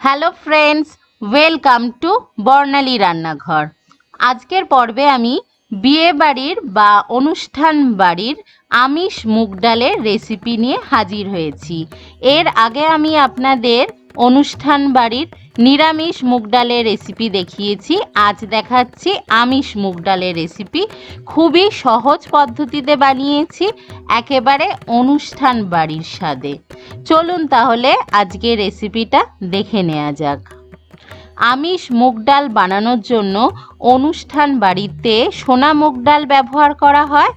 Hello friends, welcome to বর্ণালী রান্নাঘর। আজকের পর্বে আমি বিয়ে বাড়ির বা অনুষ্ঠান বাড়ির আমিষ মুগ ডালের রেসিপি নিয়ে হাজির হয়েছি। এর আগে আমি আপনাদের অনুষ্ঠান বাড়ির নিরামিষ মুগ ডালের রেসিপি দেখিয়েছি। আজ দেখাচ্ছি আমিষ মুগ ডালের রেসিপি। খুবই সহজ পদ্ধতিতে বানিয়েছি, একেবারে অনুষ্ঠান বাড়ির স্বাদে। চলুন তাহলে আজকে রেসিপিটা দেখে নেওয়া যাক। আমিষ মুগ ডাল বানানোর জন্য অনুষ্ঠান বাড়িতে সোনা মুগ ডাল ব্যবহার করা হয়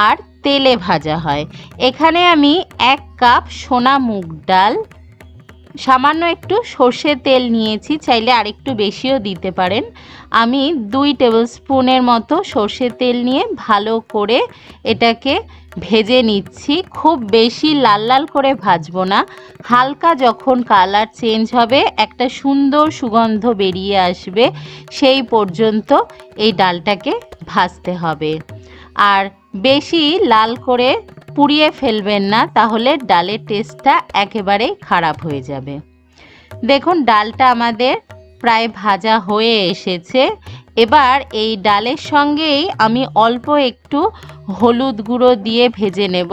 আর তেলে ভাজা হয়। এখানে আমি 1 কাপ সোনা মুগ ডাল, সামান্য একটু সর্ষের তেল নিয়েছি, চাইলে আরেকটু বেশিও দিতে পারেন। আমি 2 টেবিল স্পুনের মতো সর্ষের তেল নিয়ে ভালো করে এটাকে ভেজে নিচ্ছি। খুব বেশি লাল লাল করে ভাজবো না, হালকা যখন কালার চেঞ্জ হবে, একটা সুন্দর সুগন্ধ বেরিয়ে আসবে, সেই পর্যন্ত এই ডালটাকে ভাজতে হবে। আর বেশি লাল করে পুড়িয়ে ফেলবেন না, তাহলে ডালের টেস্টটা একেবারেই খারাপ হয়ে যাবে। দেখুন ডালটা আমাদের প্রায় ভাজা হয়ে এসেছে। এবার এই ডালের সঙ্গেই আমি অল্প একটু হলুদ গুঁড়ো দিয়ে ভেজে নেব,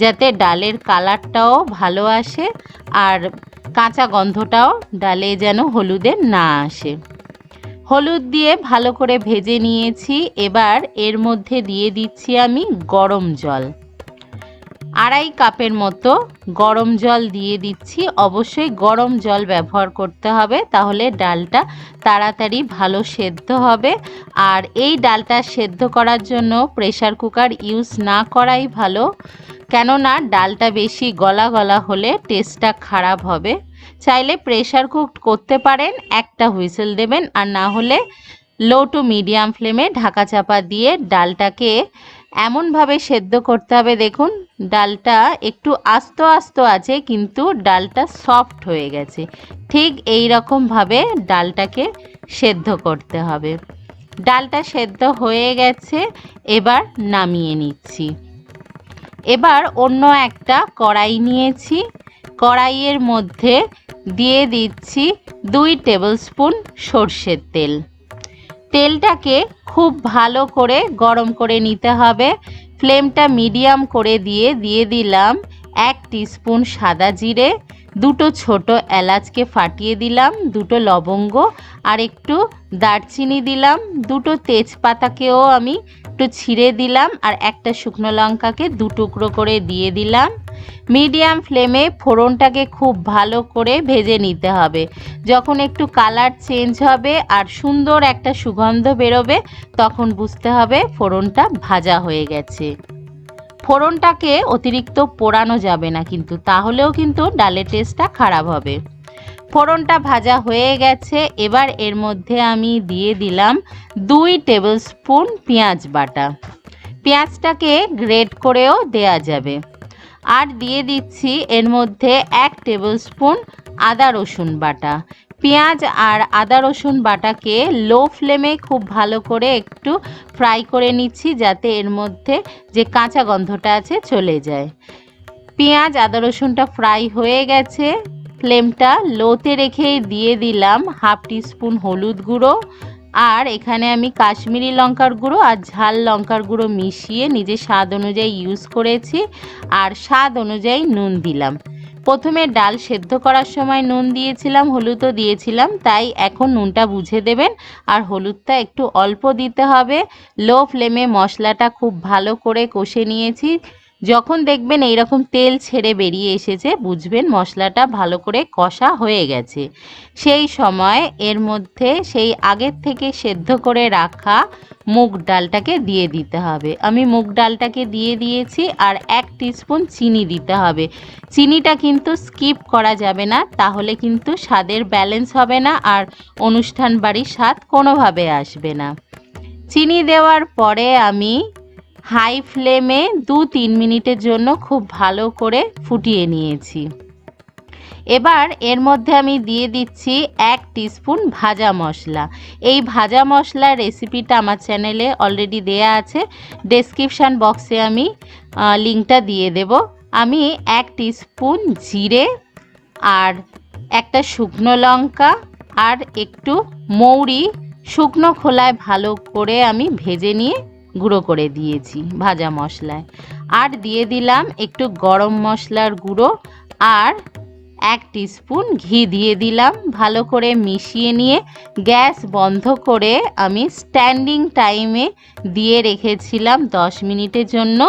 যাতে ডালের কালারটাও ভালো আসে আর কাঁচা গন্ধটাও ডালে যেন হলুদের না আসে। হলুদ দিয়ে ভালো করে ভেজে নিয়েছি। এবার এর মধ্যে দিয়ে দিচ্ছি আমি গরম জল, 2.5 কাপের মতো গরম জল দিয়ে দিচ্ছি। অবশ্যই গরম জল ব্যবহার করতে হবে, তাহলে ডালটা তাড়াতাড়ি ভালো সেদ্ধ হবে। আর এই ডালটা সেদ্ধ করার জন্য প্রেসার কুকার ইউজ না করাই ভালো, কেননা ডালটা বেশি গলা গলা হলে টেস্টটা খারাপ হবে। চাইলে প্রেসার কুক করতে পারেন, একটা হুইসেল দেবেন, আর না হলে লো টু মিডিয়াম ফ্লেমে ঢাকা চাপা দিয়ে ডালটাকে এমনভাবে সেদ্ধ করতে হবে। দেখুন ডালটা একটু আস্ত আস্ত আছে, কিন্তু ডালটা সফট হয়ে গেছে। ঠিক এই রকমভাবে ডালটাকে সেদ্ধ করতে হবে। ডালটা সেদ্ধ হয়ে গেছে, এবার নামিয়ে নিচ্ছি। এবার অন্য একটা কড়াই নিয়েছি, কড়াইয়ের মধ্যে দিয়ে দিচ্ছি 2 টেবিল স্পুন সর্ষের তেল। তেলটাকে খুব ভালো করে গরম করে নিতে হবে। ফ্লেমটা মিডিয়াম করে দিয়ে দিলাম 1 টিস্পুন সাদা জিরে, 2 ছোট এলাচকে ফাটিয়ে দিলাম, 2 লবঙ্গ আর একটু দারচিনি দিলাম, 2 তেজপাতাকেও আমি একটু ছিঁড়ে দিলাম, আর একটা শুকনো লঙ্কাকে 2 টুকরো করে দিয়ে দিলাম। মিডিয়াম ফ্লেমে ফোড়নটাকে খুব ভালো করে ভেজে নিতে হবে। যখন একটু কালার চেঞ্জ হবে আর সুন্দর একটা সুগন্ধ বেরোবে, তখন বুঝতে হবে ফোড়নটা ভাজা হয়ে গেছে। ফোড়নটাকে অতিরিক্ত পোড়ানো যাবে না, কিন্তু তাহলেও কিন্তু ডালের টেস্টটা খারাপ হবে। ফোড়নটা ভাজা হয়ে গেছে। এবার এর মধ্যে আমি দিয়ে দিলাম 2 টেবিল স্পুন পেঁয়াজ বাটা। পেঁয়াজটাকে গ্রেট করেও দেয়া যাবে। আর দিয়ে দিচ্ছি এর মধ্যে 1 টেবিল স্পুন আদা রসুন বাটা। পেঁয়াজ আর আদা রসুন বাটাকে লো ফ্লেমে খুব ভালো করে একটু ফ্রাই করে নিচ্ছি, যাতে এর মধ্যে যে কাঁচা গন্ধটা আছে চলে যায়। পেঁয়াজ আদা রসুনটা ফ্রাই হয়ে গেছে। ফ্লেমটা লোতে রেখে দিয়ে দিলাম 1/2 টিস্পুন হলুদ গুঁড়ো, আর এখানে আমি কাশ্মীরি লঙ্কার গুঁড়ো আর ঝাল লঙ্কার গুঁড়ো মিশিয়ে নিজের স্বাদ অনুযায়ী ইউজ করেছি, আর স্বাদ অনুযায়ী নুন দিলাম। প্রথমে ডাল সেদ্ধ করার সময় নুন দিয়েছিলাম, হলুদও দিয়েছিলাম, তাই এখন নুনটা বুঝে দেবেন, আর হলুদটা একটু অল্প দিতে হবে। লো ফ্লেমে মশলাটা খুব ভালো করে কষে নিয়েছি। যখন দেখবেন এইরকম তেল ছেড়ে বেরিয়ে এসেছে, বুঝবেন মশলাটা ভালো করে কষা হয়ে গেছে। সেই সময় এর মধ্যে সেই আগের থেকে সেদ্ধ করে রাখা মুগ ডালটাকে দিয়ে দিতে হবে। আমি মুগ ডালটাকে দিয়ে দিয়েছি, আর 1 টিস্পুন চিনি দিতে হবে। চিনিটা কিন্তু স্কিপ করা যাবে না, তাহলে কিন্তু স্বাদের ব্যালেন্স হবে না, আর অনুষ্ঠান বাড়ির স্বাদ কোনোভাবে আসবে না। চিনি দেওয়ার পরে আমি হাই ফ্লেমে 2-3 মিনিটের জন্য খুব ভালো করে ফুটিয়ে নিয়েছি। এবার এর মধ্যে আমি দিয়ে দিচ্ছি 1 টিস্পুন ভাজা মশলা। এই ভাজা মশলার রেসিপিটা আমার চ্যানেলে অলরেডি দেয়া আছে, ডেসক্রিপশান বক্সে আমি লিঙ্কটা দিয়ে দেব। আমি 1 টিস্পুন জিরে আর একটা শুকনো লঙ্কা আর একটু মৌরি শুকনো খোলায় ভালো করে আমি ভেজে নিয়ে গুঁড়ো করে দিয়েছি ভাজা মশলায়। আর দিয়ে দিলাম একটু গরম মশলার গুঁড়ো আর 1 টিস্পুন ঘি দিয়ে দিলাম। ভালো করে মিশিয়ে নিয়ে গ্যাস বন্ধ করে আমি স্ট্যান্ডিং টাইমে দিয়ে রেখেছিলাম 10 মিনিটের জন্য।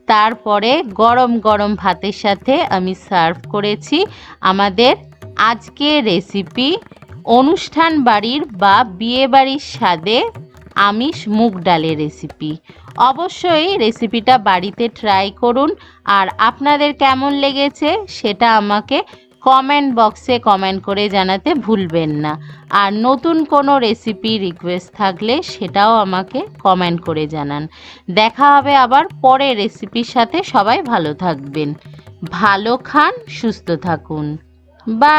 তারপরে গরম গরম ভাতের সাথে আমি সার্ভ করেছি আমাদের আজকের রেসিপি অনুষ্ঠান বাড়ির বা বিয়ে বাড়ির স্বাদে আমিষ মুগ ডালের রেসিপি। অবশ্যই রেসিপিটা বাড়িতে ট্রাই করুন আর আপনাদের কেমন লেগেছে সেটা আমাকে কমেন্ট বক্সে কমেন্ট করে জানাতে ভুলবেন না। আর নতুন কোনো রেসিপি রিকোয়েস্ট থাকলে সেটাও আমাকে কমেন্ট করে জানান। দেখা হবে আবার পরের রেসিপির সাথে। সবাই ভালো থাকবেন, ভালো খান, সুস্থ থাকুন। বাই।